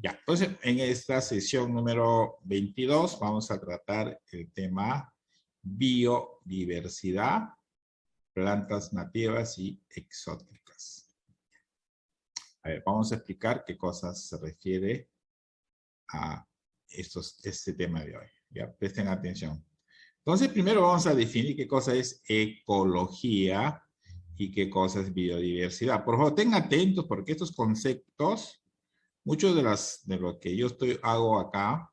Ya, entonces en esta sesión número 22 vamos a tratar el tema biodiversidad, plantas nativas y exóticas. A ver, vamos a explicar qué cosas se refiere a este tema de hoy. Ya, presten atención. Entonces, primero vamos a definir qué cosa es ecología y qué cosa es biodiversidad. Por favor, tengan atentos porque estos conceptos, muchos de lo que yo hago acá,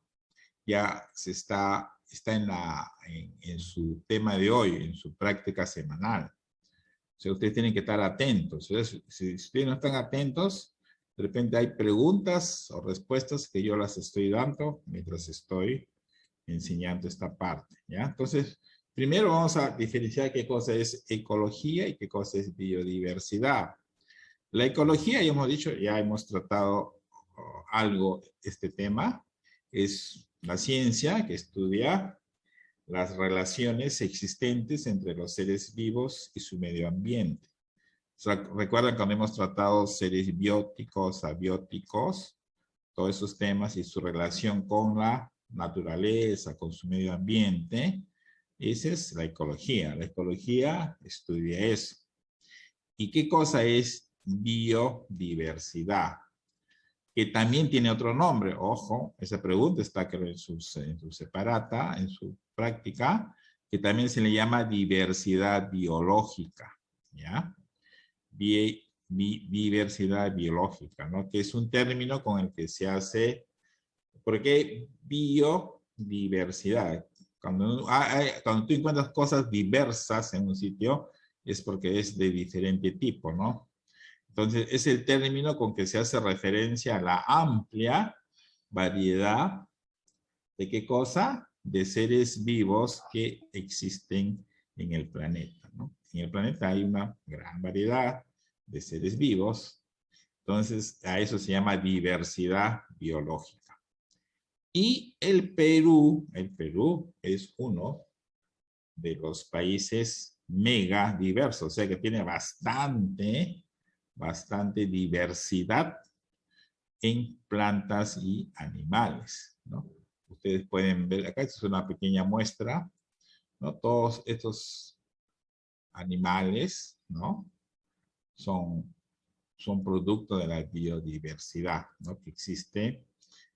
ya está en su tema de hoy, en su práctica semanal. O sea, ustedes tienen que estar atentos. Si ustedes no están atentos, de repente hay preguntas o respuestas que yo las estoy dando mientras estoy enseñando esta parte, ¿ya? Entonces, primero vamos a diferenciar qué cosa es ecología y qué cosa es biodiversidad. La ecología, ya hemos tratado algo este tema, es la ciencia que estudia las relaciones existentes entre los seres vivos y su medio ambiente. O sea, recuerdan cuando hemos tratado seres bióticos, abióticos, todos esos temas y su relación con la naturaleza, con su medio ambiente. Esa es la ecología. La ecología estudia eso. ¿Y qué cosa es biodiversidad? Que también tiene otro nombre. Ojo, esa pregunta está creo en su separata, en su práctica, que también se le llama diversidad biológica, ¿ya? Diversidad biológica, ¿no? Que es un término con el que se hace, porque biodiversidad, cuando tú encuentras cosas diversas en un sitio, es porque es de diferente tipo, ¿no? Entonces, es el término con que se hace referencia a la amplia variedad de qué cosa? De seres vivos que existen en el planeta, ¿no? En el planeta hay una gran variedad de seres vivos, entonces a eso se llama diversidad biológica. Y el Perú es uno de los países mega diversos, o sea que tiene bastante diversidad en plantas y animales, ¿no? Ustedes pueden ver, acá es una pequeña muestra, ¿no? Todos estos animales, ¿no? Son producto de la biodiversidad, ¿no? Que existe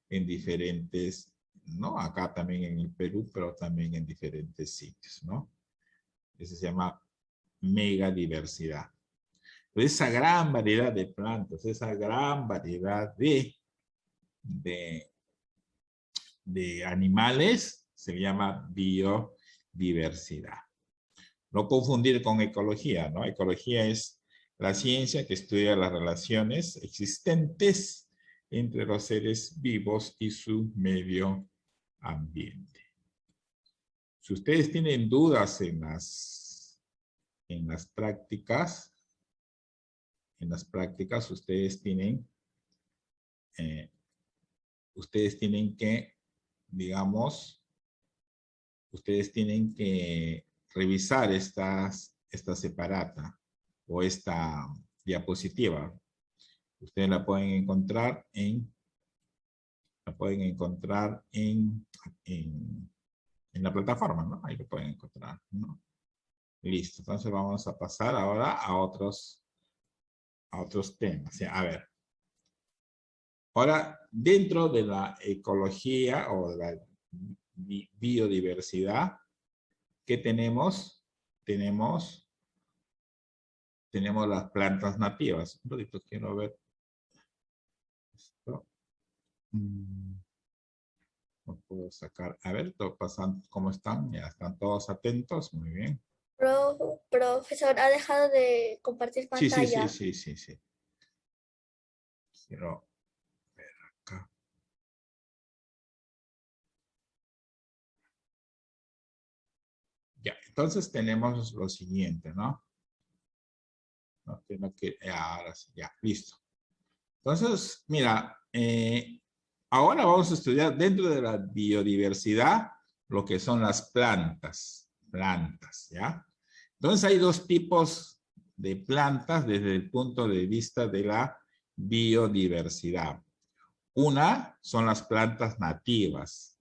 en diferentes, ¿no? Acá también en el Perú, pero también en diferentes sitios, ¿no? Eso se llama megadiversidad. Esa gran variedad de plantas, esa gran variedad de animales, se llama biodiversidad. No confundir con ecología, ¿no? Ecología es la ciencia que estudia las relaciones existentes entre los seres vivos y su medio ambiente. Si ustedes tienen dudas en las prácticas, ustedes tienen que, digamos, revisar esta separata o esta diapositiva. Ustedes la pueden encontrar en la plataforma, ¿no? Ahí lo pueden encontrar, ¿no? Listo, entonces vamos a pasar ahora a otros temas. A ver. Ahora, dentro de la ecología o de la biodiversidad, ¿qué tenemos? Tenemos las plantas nativas. Un poquito quiero ver esto. No puedo sacar. A ver, ¿cómo están? Ya están todos atentos. Muy bien. Profesor, ha dejado de compartir pantalla. Sí. Quiero ver acá. Ya, entonces tenemos lo siguiente, ¿no? Ahora sí, ya, listo. Entonces, mira, ahora vamos a estudiar dentro de la biodiversidad lo que son las plantas, ¿ya? Entonces hay dos tipos de plantas desde el punto de vista de la biodiversidad. Una son las plantas nativas.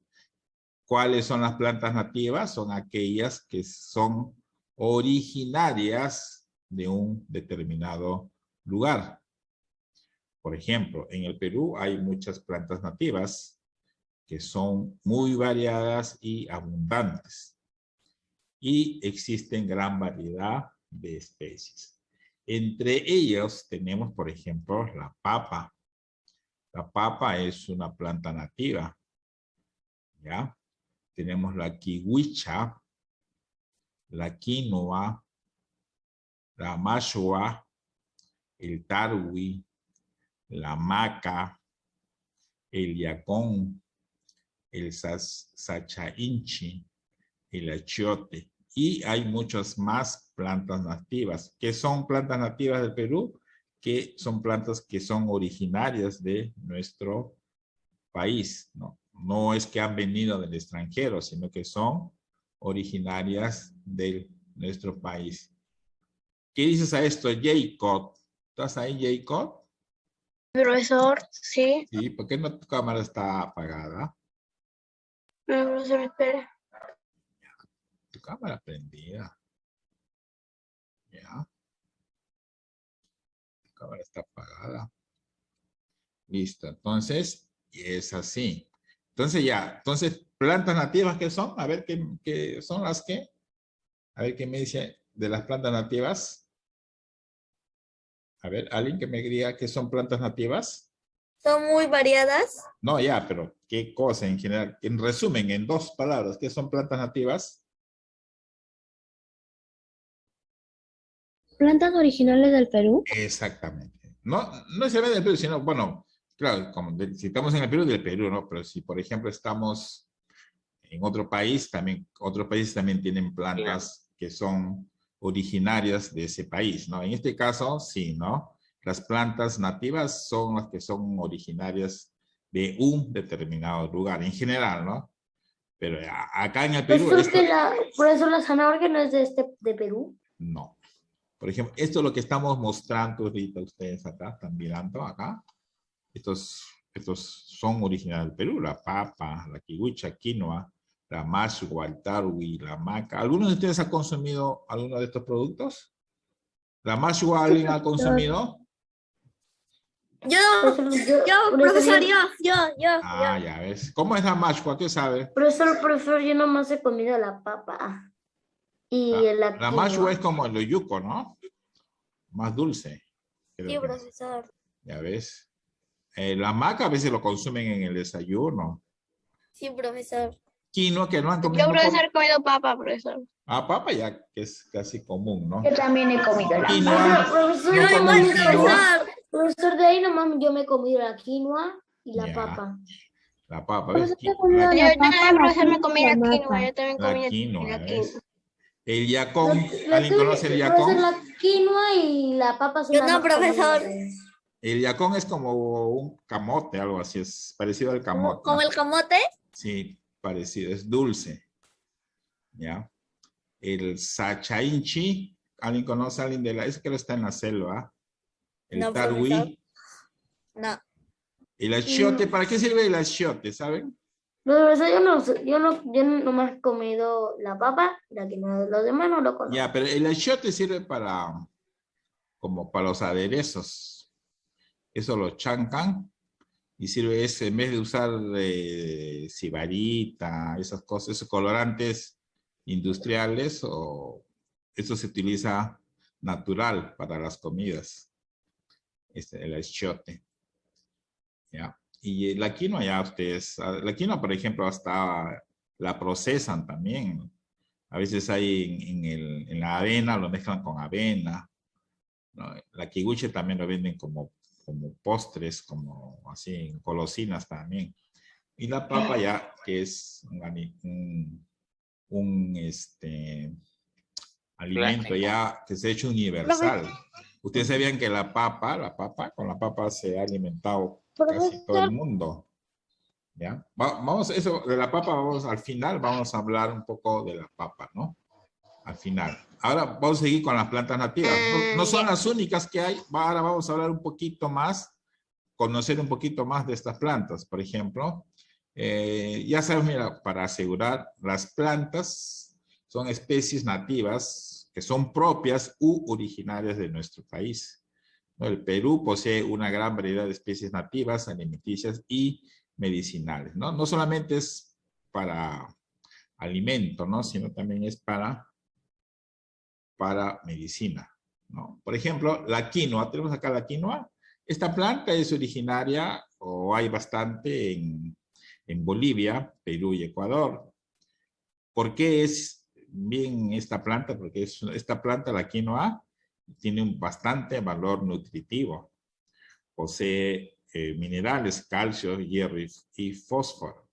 ¿Cuáles son las plantas nativas? Son aquellas que son originarias de un determinado lugar. Por ejemplo, en el Perú hay muchas plantas nativas que son muy variadas y abundantes. Y existen gran variedad de especies. Entre ellos tenemos, por ejemplo, la papa. La papa es una planta nativa, ¿ya? Tenemos la kiwicha, la quinoa, la mashua, el tarwi, la maca, el yacón, el sachainchi, el achiote. Y hay muchas más plantas nativas. ¿Qué son plantas nativas del Perú? Que son plantas que son originarias de nuestro país, ¿no? No es que han venido del extranjero, sino que son originarias de nuestro país. ¿Qué dices a esto, Jacob? ¿Estás ahí, Jacob? Profesor, sí. Sí, ¿por qué no tu cámara está apagada? No, profesor, espere. Tu cámara prendida. Ya. Tu cámara está apagada. Listo, entonces es así. Entonces ya, entonces, plantas nativas, ¿qué son? A ver, ¿qué son las que? A ver, ¿qué me dice de las plantas nativas? A ver, ¿alguien que me diga qué son plantas nativas? Son muy variadas. No, ya, pero ¿qué cosa en general? En resumen, en 2 palabras, ¿qué son plantas nativas? ¿Plantas originales del Perú? Exactamente. No necesariamente del Perú, sino, bueno, claro, si estamos en el Perú, del Perú, ¿no? Pero si, por ejemplo, estamos en otro país, también, otros países también tienen plantas que son originarias de ese país, ¿no? En este caso, sí, ¿no? Las plantas nativas son las que son originarias de un determinado lugar, en general, ¿no? Pero acá en el Perú... Por eso la zanahoria no es de Perú. No. Por ejemplo, esto es lo que estamos mostrando ahorita ustedes acá, están mirando acá. Estos son originales del Perú, la papa, la kiwicha, quinoa, la mashua, el tarwi, la maca. ¿Algunos de ustedes han consumido alguno de estos productos? ¿La mashua alguien ha consumido? Yo, profesor, yo. Ah, ya ves. ¿Cómo es la mashua? ¿Qué sabe? Profesor, yo nomás he comido la papa. Y la mashua es como el oyuco, ¿no? Más dulce. Sí, profesor. Ya ves. La maca a veces lo consumen en el desayuno. Sí, profesor. Quinoa que no han comido. Yo, profesor, he comido papa, profesor. Ah, papa ya que es casi común, ¿no? Yo también he comido la quinoa. Profesor, de ahí nomás yo me he comido la quinoa y la papa. La papa, ¿ves? Yo también, profesor, me comí la quinoa. Yo también comí la quinoa. El yacón, ¿alguien conoce el yacón? Profesor, la quinoa y la papa son yo no, profesor. El yacón es como un camote, algo así, es parecido al camote. ¿Como el camote? Sí, parecido, es dulce. ¿Ya? El sachainchi, ¿alguien conoce a alguien de la? Es que lo está en la selva. El no, tarwi. Profesor. No. El achiote, ¿para qué sirve el achiote, saben? No, profesor, yo nomás he comido la papa, la que no, los demás no lo conozco. Ya, pero el achiote sirve como para los aderezos. Eso lo chancan y sirve ese, en vez de usar sibarita, esas cosas, esos colorantes industriales, o eso se utiliza natural para las comidas. El achiote. ¿Ya? Y la quinoa ya ustedes, la quinoa por ejemplo hasta la procesan también. A veces hay en la avena, lo mezclan con avena, ¿no? La kiwiche también lo venden como postres, como así, golosinas también. Y la papa ya, que es un alimento ya que se ha hecho universal. Ustedes sabían que con la papa se ha alimentado casi todo el mundo. ¿Ya? Vamos, eso de la papa, al final vamos a hablar un poco de la papa, ¿no? Al final. Ahora vamos a seguir con las plantas nativas. No son las únicas que hay. Ahora vamos a hablar un poquito más conocer un poquito más de estas plantas. Por ejemplo, ya sabes, mira, para asegurar, las plantas son especies nativas que son propias u originarias de nuestro país. ¿No? El Perú posee una gran variedad de especies nativas, alimenticias y medicinales. ¿No? No solamente es para alimento, ¿no? Sino también es para medicina, ¿no? Por ejemplo, la quinoa, tenemos acá la quinoa. Esta planta es originaria, o hay bastante en Bolivia, Perú y Ecuador. ¿Por qué es bien esta planta? Porque esta planta, la quinoa, tiene un bastante valor nutritivo. Posee minerales, calcio, hierro y fósforo.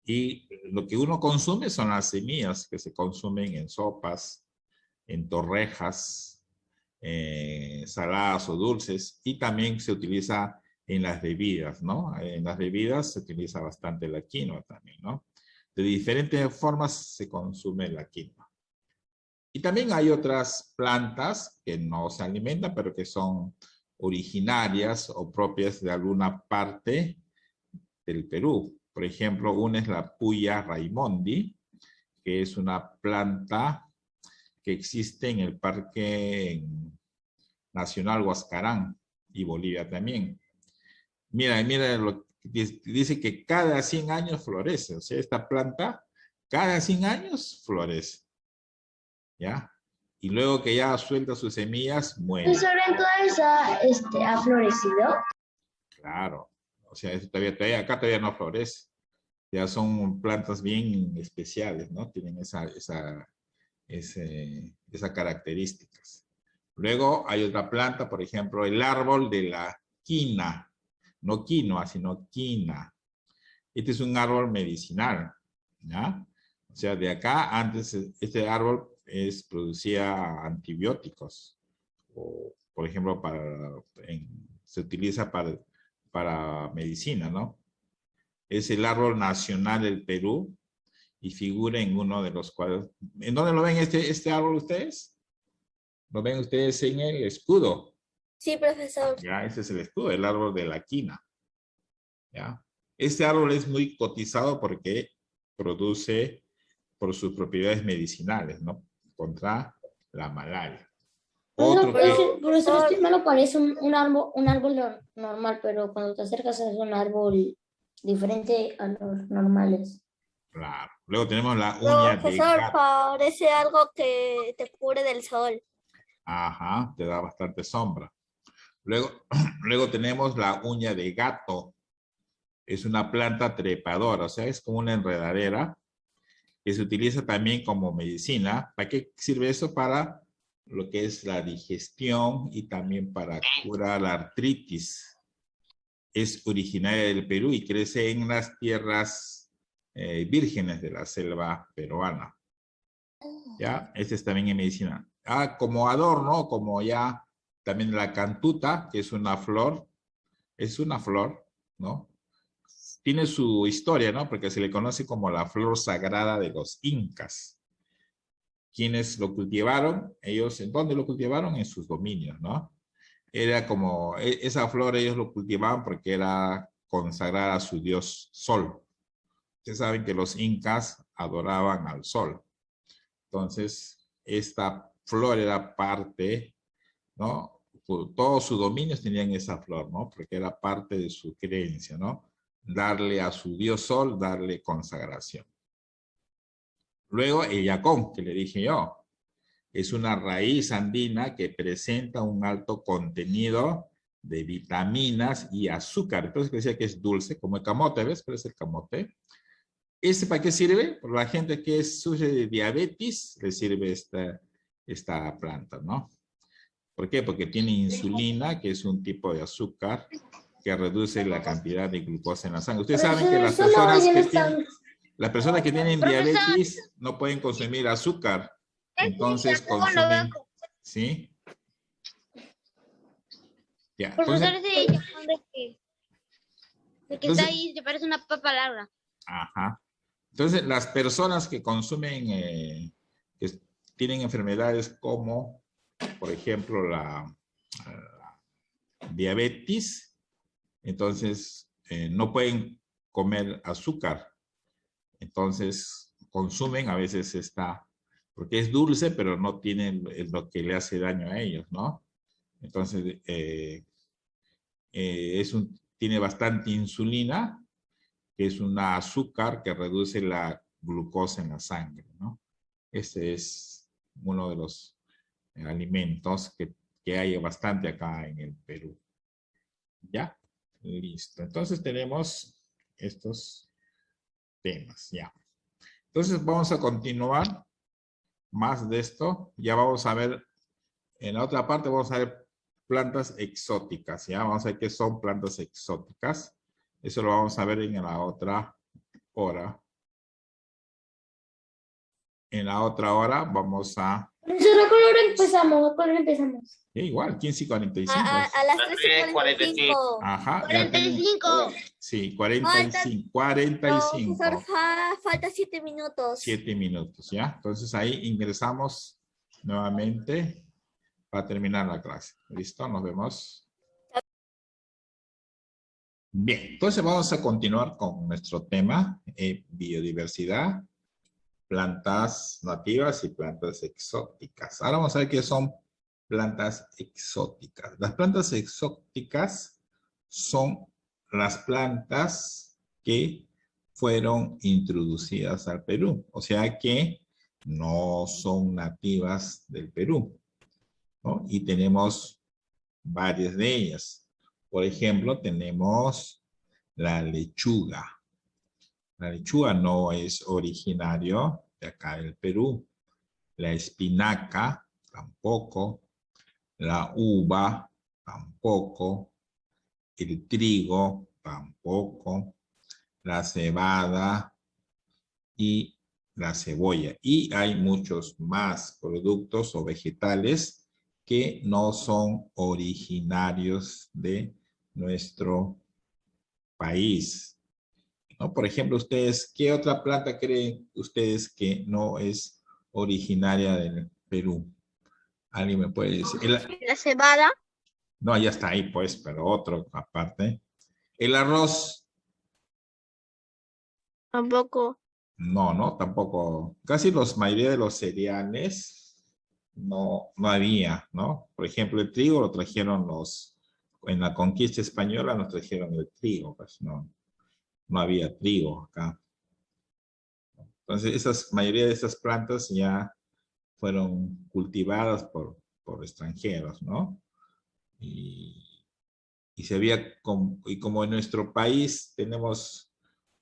Y lo que uno consume son las semillas que se consumen en sopas, en torrejas, saladas o dulces, y también se utiliza en las bebidas, ¿no? En las bebidas se utiliza bastante la quinoa también, ¿no? De diferentes formas se consume la quinoa. Y también hay otras plantas que no se alimentan, pero que son originarias o propias de alguna parte del Perú. Por ejemplo, una es la Puya raimondi, que es una planta que existe en el Parque Nacional Huascarán y Bolivia también. Mira, lo que dice que cada 100 años florece. O sea, esta planta cada 100 años florece. ¿Ya? Y luego que ya suelta sus semillas, muere. ¿Y sobre entonces ha florecido? Claro. O sea, eso acá todavía no florece. Ya son plantas bien especiales, ¿no? Tienen esas características. Luego hay otra planta, por ejemplo, el árbol de la quina. No quinoa, sino quina. Este es un árbol medicinal, ¿ya? O sea, de acá, antes, este árbol producía antibióticos. O, por ejemplo, se utiliza para medicina, ¿no? Es el árbol nacional del Perú y figura en uno de los cuadros. ¿En dónde lo ven este árbol ustedes? ¿Lo ven ustedes en el escudo? Sí, profesor. Ya, ese es el escudo, el árbol de la quina. ¿Ya? Este árbol es muy cotizado porque produce por sus propiedades medicinales, ¿no? Contra la malaria. Otro profesor, este malo parece un árbol normal, pero cuando te acercas es un árbol diferente a los normales. Claro. Luego tenemos la uña de Profesor, gato. parece algo que te cubre del sol. Ajá, te da bastante sombra. Luego tenemos la uña de gato. Es una planta trepadora, o sea, es como una enredadera que se utiliza también como medicina. ¿Para qué sirve eso? Para lo que es la digestión y también para curar la artritis. Es originaria del Perú y crece en las tierras vírgenes de la selva peruana. ¿Ya? Este es también en medicina. Como adorno, como ya también la cantuta, que es una flor, ¿no? Tiene su historia, ¿no? Porque se le conoce como la flor sagrada de los incas. Quienes lo cultivaron, ellos, ¿en dónde lo cultivaron? En sus dominios, ¿no? Era como, esa flor ellos lo cultivaban porque era consagrada a su dios Sol. Ustedes saben que los incas adoraban al Sol. Entonces, esta flor era parte, ¿no? Todos sus dominios tenían esa flor, ¿no? Porque era parte de su creencia, ¿no? Darle a su dios Sol, darle consagración. Luego el yacón, que le dije yo, es una raíz andina que presenta un alto contenido de vitaminas y azúcar. Entonces decía que es dulce, como el camote, ¿ves? Pero es el camote. ¿Este para qué sirve? Para la gente que sufre de diabetes, le sirve esta planta, ¿no? ¿Por qué? Porque tiene insulina, que es un tipo de azúcar que reduce la cantidad de glucosa en la sangre. Ustedes saben que las personas que tienen diabetes no pueden consumir azúcar, entonces consumen, ¿sí? Ya, Profesor, entonces, de que está ahí, te parece una papa larga. Ajá. Entonces, las personas que consumen, que tienen enfermedades como, por ejemplo, la diabetes, Entonces, no pueden comer azúcar. Entonces, consumen a veces porque es dulce, pero no tienen lo que le hace daño a ellos, ¿no? Entonces, tiene bastante insulina, que es un azúcar que reduce la glucosa en la sangre, ¿no? Este es uno de los alimentos que hay bastante acá en el Perú. ¿Ya? Listo. Entonces tenemos estos temas, ya. Entonces vamos a continuar más de esto. Ya vamos a ver, en la otra parte vamos a ver plantas exóticas, ¿ya? Vamos a ver qué son plantas exóticas. Eso lo vamos a ver en la otra hora. En la otra hora vamos a... Profesor, ¿a qué hora empezamos? ¿A qué hora empezamos? igual, 15:45. A las 13:45. Ajá. 45. Sí, 45. 45. Profesor, falta 7 minutos. 7 minutos, ¿ya? Entonces ahí ingresamos nuevamente para terminar la clase. ¿Listo? Nos vemos. Bien, entonces vamos a continuar con nuestro tema, biodiversidad, plantas nativas y plantas exóticas. Ahora vamos a ver qué son plantas exóticas. Las plantas exóticas son las plantas que fueron introducidas al Perú, o sea que no son nativas del Perú, ¿no? Y tenemos varias de ellas. Por ejemplo, tenemos la lechuga. La lechuga no es originario de acá del Perú. La espinaca tampoco. La uva tampoco. El trigo tampoco. La cebada y la cebolla. Y hay muchos más productos o vegetales que no son originarios de nuestro país, ¿no? Por ejemplo, ustedes, ¿qué otra planta creen ustedes que no es originaria del Perú? ¿Alguien me puede decir? La cebada. No, ya está ahí, pues, pero otro aparte. El arroz. Tampoco. No, tampoco. Casi la mayoría de los cereales no había, ¿no? Por ejemplo, el trigo lo trajeron en la conquista española nos trajeron el trigo, pues no había trigo acá. Entonces, mayoría de esas plantas ya fueron cultivadas por extranjeros, ¿no? Y como en nuestro país tenemos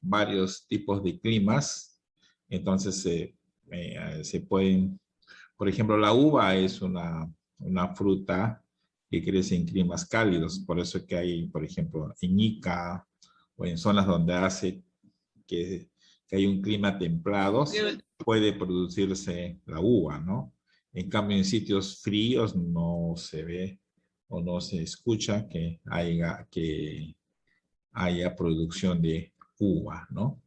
varios tipos de climas, entonces se pueden, por ejemplo, la uva es una fruta que crece en climas cálidos, por eso que hay, por ejemplo, en Ica o en zonas donde hace que hay un clima templado, puede producirse la uva, ¿no? En cambio, en sitios fríos no se ve o no se escucha que haya producción de uva, ¿no?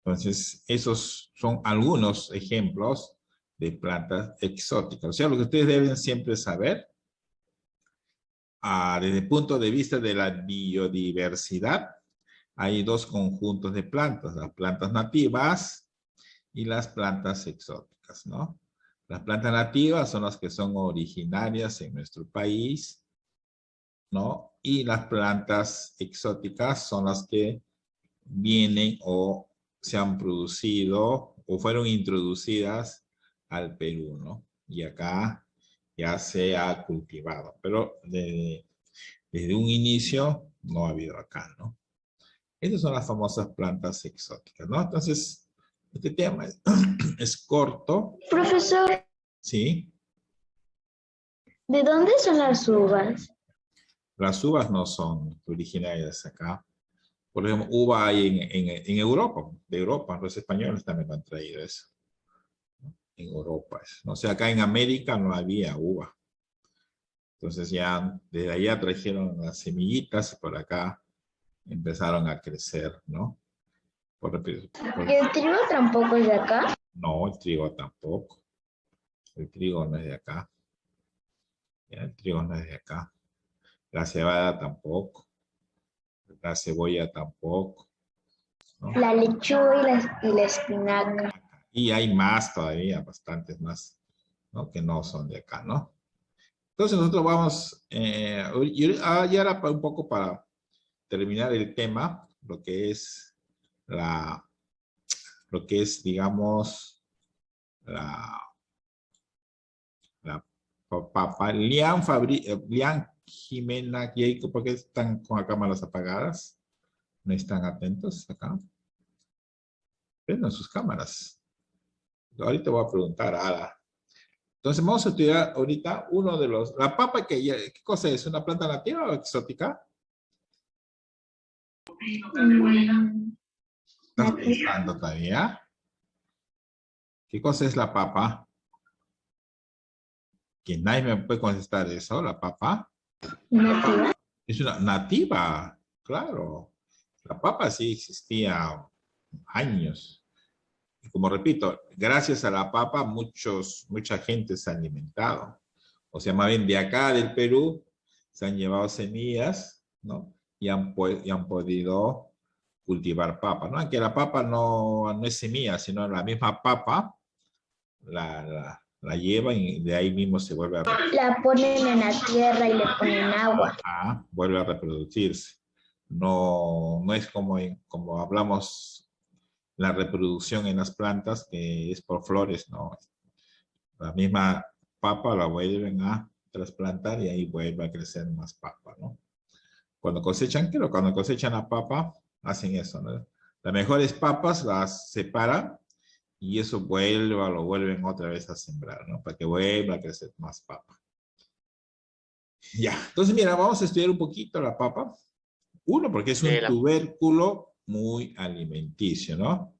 Entonces, esos son algunos ejemplos de plantas exóticas. O sea, lo que ustedes deben siempre saber, desde el punto de vista de la biodiversidad, hay dos conjuntos de plantas, las plantas nativas y las plantas exóticas, ¿no? Las plantas nativas son las que son originarias en nuestro país, ¿no? Y las plantas exóticas son las que vienen o se han producido o fueron introducidas al Perú, ¿no? Y acá ya se ha cultivado, pero desde un inicio no ha habido acá, ¿no? Estas son las famosas plantas exóticas, ¿no? Entonces, este tema es corto. Profesor, ¿Sí? ¿de dónde son las uvas? Las uvas no son originarias acá. Por ejemplo, uva hay en Europa, de Europa, los españoles también lo han traído eso. En Europa. O sea, acá en América no había uva. Entonces ya desde allá trajeron las semillitas y por acá empezaron a crecer, ¿no? ¿Y el trigo tampoco es de acá? No, el trigo tampoco. El trigo no es de acá. Ya, el trigo no es de acá. La cebada tampoco. La cebolla tampoco, ¿no? La lechuga y la espinaca. Y hay más todavía, bastantes más, ¿no? Que no son de acá, ¿no? Entonces nosotros vamos, y ahora un poco para terminar el tema, lo que es, digamos, la papa. Lian Jimena, Jacob, ¿por qué están con las cámaras apagadas? ¿No están atentos acá? Prendan sus cámaras. Ahorita voy a preguntar a Ada. Entonces vamos a estudiar ahorita uno de los... La papa, ¿qué cosa es? ¿Una planta nativa o exótica? ¿Estás pensando todavía? ¿Qué cosa es la papa? Que nadie me puede contestar eso, la papa. Nativa. Es una nativa, claro. La papa sí existía años. Y como repito, gracias a la papa mucha gente se ha alimentado. O sea, más bien de acá del Perú se han llevado semillas, ¿no? Y han podido cultivar papa, ¿no? Aunque la papa no es semilla, sino la misma papa la llevan y de ahí mismo se vuelve a reproducir. La ponen en la tierra y le ponen agua. Vuelve a reproducirse. No es como hablamos la reproducción en las plantas, que es por flores, no. La misma papa la vuelven a trasplantar y ahí vuelve a crecer más papa, ¿no? Cuando cosechan la papa, hacen eso, ¿no? Las mejores papas las separan y eso lo vuelven otra vez a sembrar, ¿no? Para que vuelva a crecer más papa. Ya, entonces mira, vamos a estudiar un poquito la papa. Uno, porque es un tubérculo muy alimenticio, ¿no?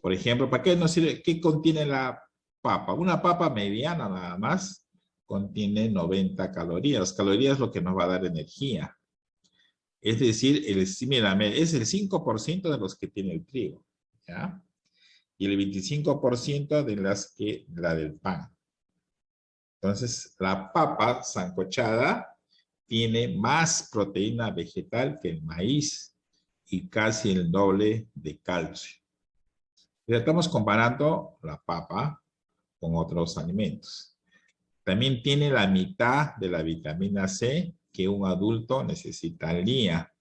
Por ejemplo, ¿para qué nos sirve? ¿Qué contiene la papa? Una papa mediana nada más contiene 90 calorías. Las calorías es lo que nos va a dar energía. Es decir, mira, es el 5% de los que tiene el trigo, ¿ya? Y el 25% de la del pan. Entonces, la papa sancochada tiene más proteína vegetal que el maíz y casi el doble de calcio. Ya estamos comparando la papa con otros alimentos. También tiene la mitad de la vitamina C que un adulto necesita al día.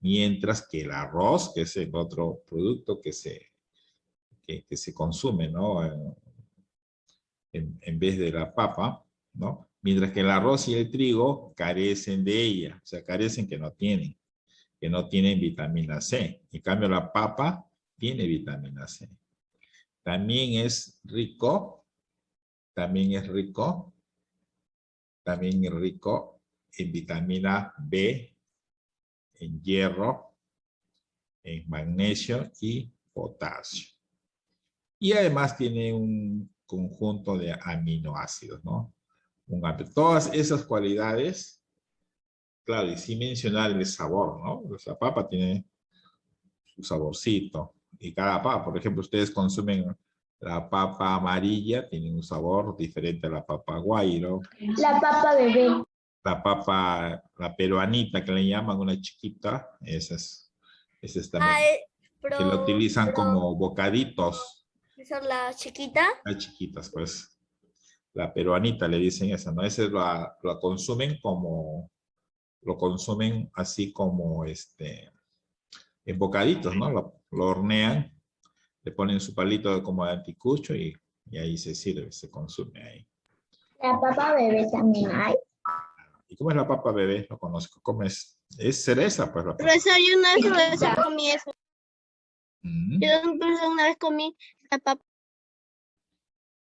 Mientras que el arroz, que es el otro producto que se consume, ¿no? En vez de la papa, ¿no? Mientras que el arroz y el trigo carecen de ella, o sea, carecen que no tienen vitamina C. En cambio, la papa tiene vitamina C. También es rico en vitamina B, en hierro, en magnesio y potasio. Y además tiene un conjunto de aminoácidos, ¿no? Todas esas cualidades, claro, y sin mencionar el sabor, ¿no? Pues la papa tiene su saborcito. Y cada papa, por ejemplo, ustedes consumen la papa amarilla, tiene un sabor diferente a la papa guairo. La papa bebé. La peruanita, que le llaman una chiquita, esa es también, que la utilizan como bocaditos. ¿Esa es la chiquita? Las chiquitas, pues. La peruanita le dicen esa, ¿no? Esa la consumen lo consumen así como en bocaditos, ¿no? Lo hornean, le ponen su palito como de anticucho y ahí se sirve, se consume ahí. La papa bebé también hay. ¿Y cómo es la papa bebé? Lo conozco. ¿Cómo es? Es cereza, pues la papa. Profesor, yo una vez comí eso. Yo una vez comí la papa.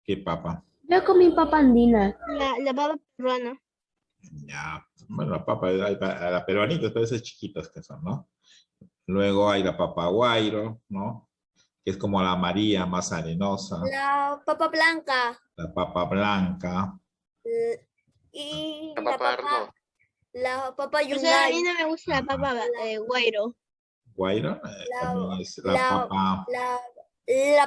¿Qué papa? Yo comí papa andina. La papa peruana. Ya, bueno, la peruanita, todas esas chiquitas que son, ¿no? Luego hay la papa guairo, ¿no? Que es como la María, más arenosa. La papa blanca. La papa blanca. Y La papa la papa O sea, a yungay. mí no me gusta la papa guairo. Guairo, también es la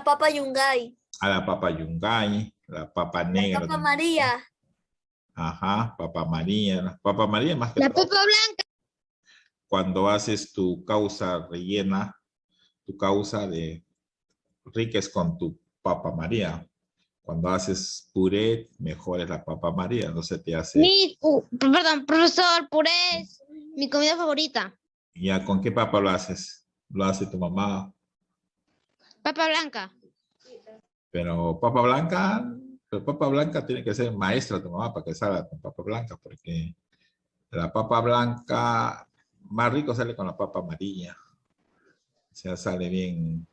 papa yungay. la papa yungay, la papa negra. La papa María. Ajá, papa María. La papa María más que La todo. papa blanca. cuando haces tu causa rellena, tu causa de riques con tu papa María. Cuando haces puré, mejor es la papa María, no se te hace... Perdón, profesor, puré es mi comida favorita. ¿Ya con qué papa lo haces? Lo hace tu mamá. Papa blanca. Pero papa blanca tiene que ser maestra tu mamá para que salga con papa blanca, porque la papa blanca más rico sale con la papa amarilla. O sea, sale bien,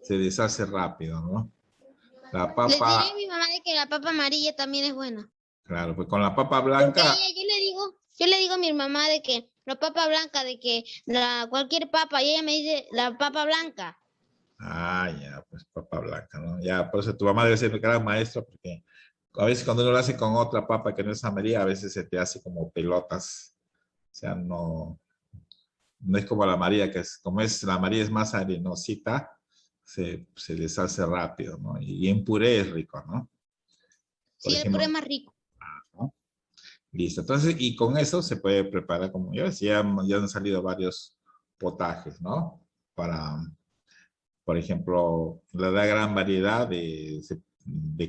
se deshace rápido, ¿no? La Le papa, diré a mi mamá de que la papa amarilla también es buena. claro, pues con la papa Porque blanca, yo le digo a mi mamá de que la papa blanca, de que cualquier papa, y ella me dice la papa blanca. ya, pues papa blanca, ¿no? Ya, por eso tu mamá debe ser gran maestra, porque a veces cuando uno lo hace con otra papa que no es amarilla, a veces se te hace como pelotas. O sea, no es como la María, la María es más arenosita, se deshace rápido, ¿no? Y en puré es rico, ¿no? Por Sí, el ejemplo, puré es más rico. ¿no? Listo. Entonces, y con eso se puede preparar, como yo decía, ya han salido varios potajes, ¿no? Por ejemplo, la gran variedad de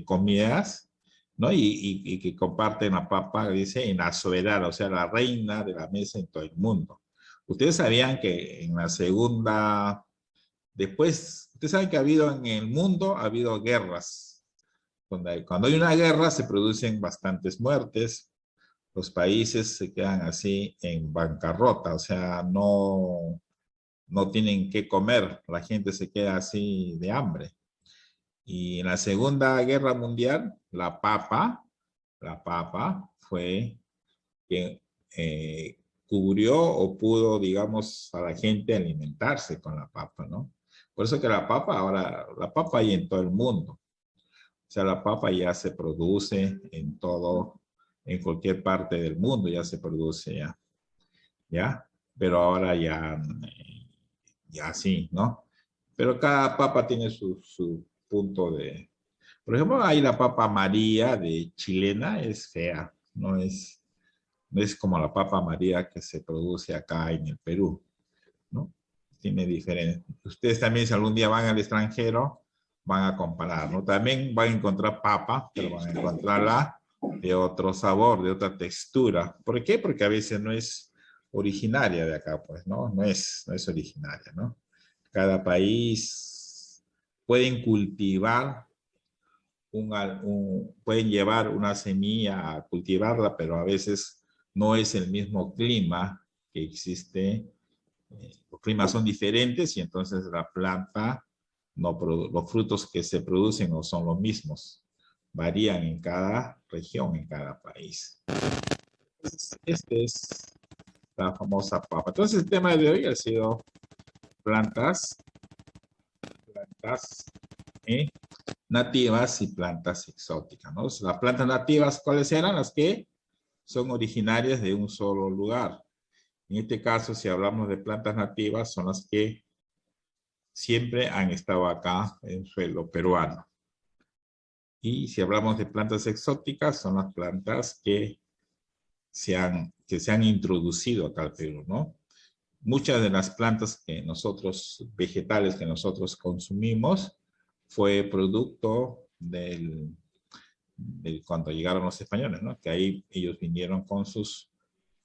comidas, ¿no? Y que comparten la papa, dice, en la soberana, o sea, la reina de la mesa en todo el mundo. Ustedes sabían que en la segunda, ustedes saben que en el mundo ha habido guerras. Cuando hay una guerra se producen bastantes muertes, los países se quedan así en bancarrota, o sea, no tienen qué comer, la gente se queda así de hambre. Y en la Segunda Guerra Mundial, la papa fue que cubrió o pudo, digamos, a la gente alimentarse con la papa, ¿no? Por eso que la papa hay en todo el mundo. O sea, la papa ya se produce en cualquier parte del mundo ya se produce ¿ya? Pero ahora ya sí, ¿no? Pero cada papa tiene su punto de... Por ejemplo, hay la papa María de chilena, es fea, no es como la papa María que se produce acá en el Perú, ¿no? Tiene diferencia. Ustedes también, si algún día van al extranjero, van a comparar, ¿no? También van a encontrar papa, pero van a encontrarla de otro sabor, de otra textura. ¿Por qué? Porque a veces no es originaria de acá, pues, ¿no? No es originaria, ¿no? Cada país pueden cultivar pueden llevar una semilla a cultivarla, pero a veces no es el mismo clima que existe. Los climas son diferentes y entonces la planta, los frutos que se producen no son los mismos. Varían en cada región, en cada país. Este es la famosa papa. Entonces el tema de hoy ha sido plantas nativas y plantas exóticas, ¿no? Las plantas nativas, ¿cuáles eran? Las que son originarias de un solo lugar. En este caso, si hablamos de plantas nativas, son las que siempre han estado acá en suelo peruano. Y si hablamos de plantas exóticas, son las plantas que se han introducido acá al Perú, ¿no? Muchas de las plantas vegetales que nosotros consumimos, fue producto cuando llegaron los españoles, ¿no? Que ahí ellos vinieron con sus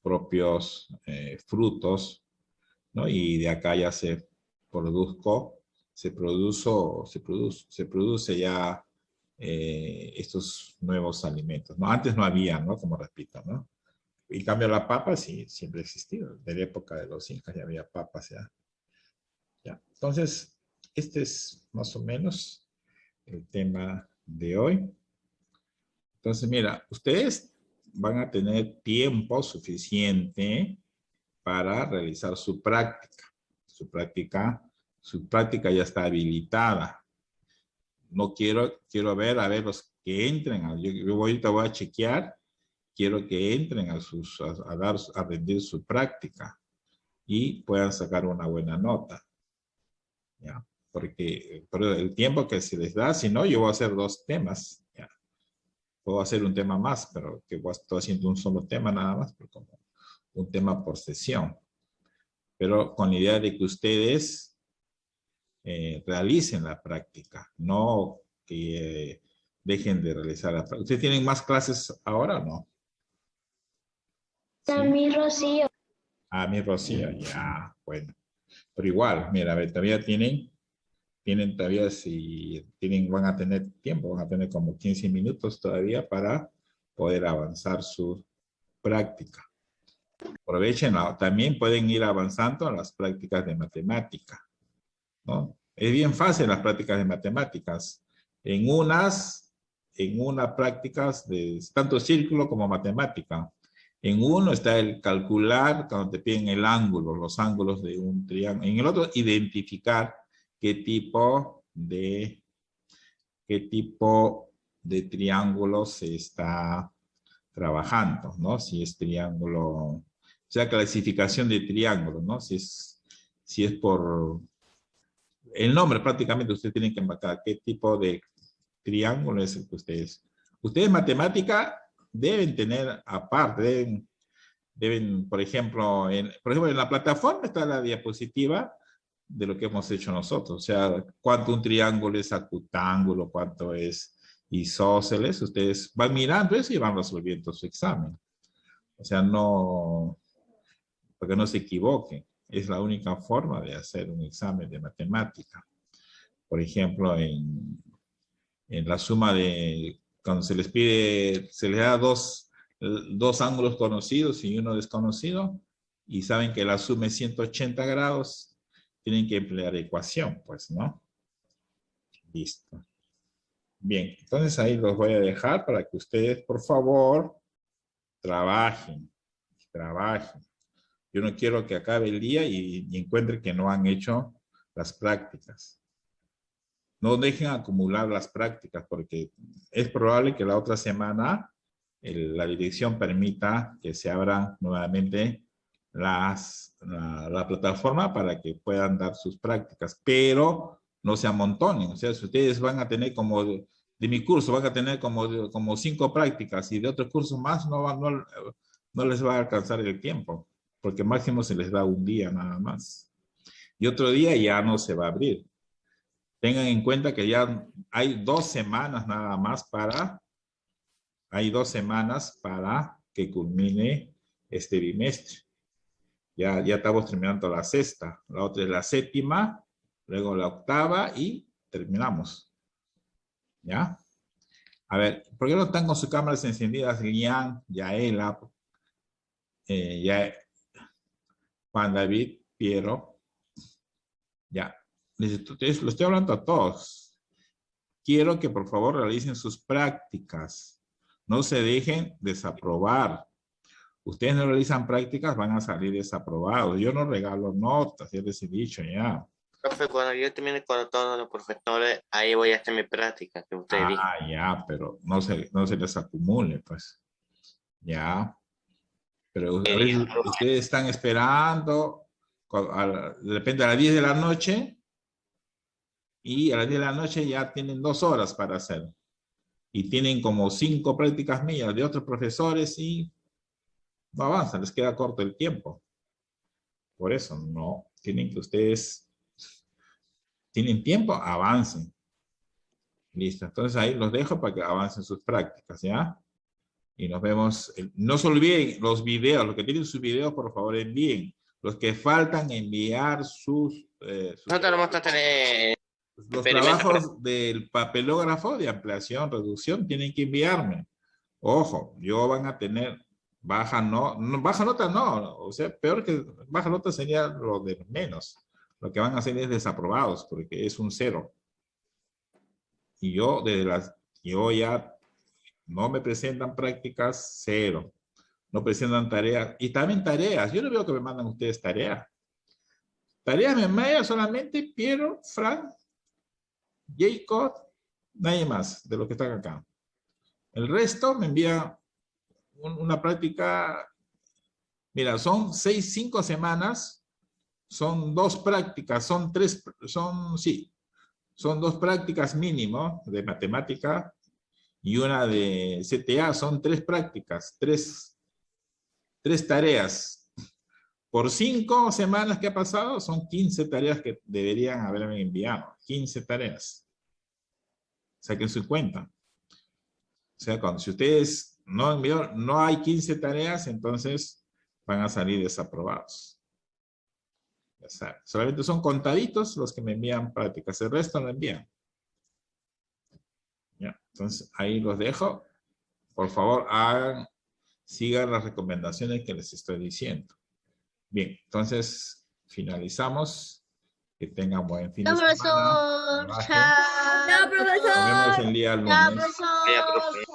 propios frutos, ¿no? Y de acá ya se produce ya estos nuevos alimentos, ¿no? Antes no había, ¿no? Como repito, ¿no? En cambio la papa sí, siempre ha existido. De la época de los incas ya había papas, ¿ya? Entonces, este es más o menos el tema de hoy. Entonces, mira, ustedes van a tener tiempo suficiente para realizar su práctica. Su práctica ya está habilitada. No quiero ver, los que entren. Yo ahorita voy a chequear. Quiero que entren a rendir su práctica y puedan sacar una buena nota. ¿Ya? Porque por el tiempo que se les da, si no, yo voy a hacer 2 temas. ¿Ya? Puedo hacer un tema más, pero que estoy haciendo un solo tema nada más, pero como un tema por sesión. pero con la idea de que ustedes realicen la práctica, no que dejen de realizar la práctica. ¿Ustedes tienen más clases ahora o no? A mí, Rocío. A mi Rocío, ya, bueno. Pero igual, mira, a ver, todavía tienen todavía, si tienen, van a tener tiempo, van a tener como 15 minutos todavía para poder avanzar su práctica. Aprovechenla. También pueden ir avanzando en las prácticas de matemática, ¿no? Es bien fácil las prácticas de matemáticas. En unas prácticas de tanto círculo como matemática. En uno está el calcular, cuando te piden el ángulo, los ángulos de un triángulo. En el otro, identificar qué tipo de triángulo se está trabajando, ¿no? Si es triángulo, o sea, clasificación de triángulo, ¿no? Si es por el nombre, prácticamente ustedes tienen que marcar qué tipo de triángulo es el que ustedes matemática deben tener aparte, deben, por ejemplo, en la plataforma está la diapositiva de lo que hemos hecho nosotros, o sea, cuánto un triángulo es acutángulo, cuánto es isósceles, ustedes van mirando eso y van resolviendo su examen. O sea, no, para que no se equivoquen, es la única forma de hacer un examen de matemática. Por ejemplo, en la suma de, cuando se les pide, se les da dos ángulos conocidos y uno desconocido, y saben que la suma es 180 grados, tienen que emplear ecuación, pues, ¿no? Listo. Bien, entonces ahí los voy a dejar para que ustedes, por favor, trabajen. Yo no quiero que acabe el día y encuentren que no han hecho las prácticas. No dejen acumular las prácticas porque es probable que la otra semana la dirección permita que se abran nuevamente la plataforma para que puedan dar sus prácticas, pero no se amontonen. O sea, si ustedes van a tener como, de mi curso, van a tener como 5 prácticas y de otros cursos más no les va a alcanzar el tiempo, porque máximo se les da un día nada más. Y otro día ya no se va a abrir. Tengan en cuenta que ya hay 2 semanas nada más para que culmine este bimestre. Ya estamos terminando la 6ª, la otra es la 7ª, luego la 8ª y terminamos. ¿Ya? A ver, ¿por qué no están con sus cámaras encendidas? Lian, Yaela, Juan David, Piero. Ya. Lo estoy hablando a todos. Quiero que por favor realicen sus prácticas. No se dejen desaprobar. Ustedes no realizan prácticas, van a salir desaprobados. Yo no regalo notas, ya les he dicho ya. Profe, cuando yo termine con todos los profesores, ahí voy a hacer mi práctica que usted dijo. Ya, pero no se les acumule, pues. Ya. Pero a veces ustedes están esperando, depende a las 10 de la noche, y a las 10 de la noche ya tienen 2 horas para hacer. Y tienen como 5 prácticas mías de otros profesores y no avanzan, les queda corto el tiempo. Por eso, no, tienen que ustedes, tienen tiempo, avancen. Listo, entonces ahí los dejo para que avancen sus prácticas, ¿ya? Y nos vemos, no se olviden los videos, los que tienen sus videos, por favor envíen. Los que faltan enviar Nosotros vamos a tener los trabajos del papelógrafo de ampliación, reducción, tienen que enviarme. Ojo, yo van a tener baja nota no, o sea, peor que baja nota sería lo de menos. Lo que van a hacer es desaprobados, porque es un 0. Y yo ya no me presentan prácticas, 0. No presentan tareas, y también tareas. Yo no veo que me mandan ustedes tareas. Tareas me mandan solamente Piero, Frank, Jacob, nadie más de los que están acá. El resto me envía una práctica. Mira, son 5 semanas, son 2 prácticas, son 2 prácticas mínimo de matemática y una de CTA, son 3 prácticas, 3 tareas. Por 5 semanas que ha pasado, son 15 tareas que deberían haberme enviado. 15 tareas. Saquen su cuenta. O sea, si ustedes no envió, no hay 15 tareas, entonces van a salir desaprobados. Ya saben. Solamente son contaditos los que me envían prácticas. El resto no envían. Ya. Entonces, ahí los dejo. Por favor, sigan las recomendaciones que les estoy diciendo. Bien, entonces finalizamos. Que tengan buen fin de semana. Profesor, Relajen. chao. Chao, profesor. Nos vemos el día lunes. Chao, profesor. Ya, profe.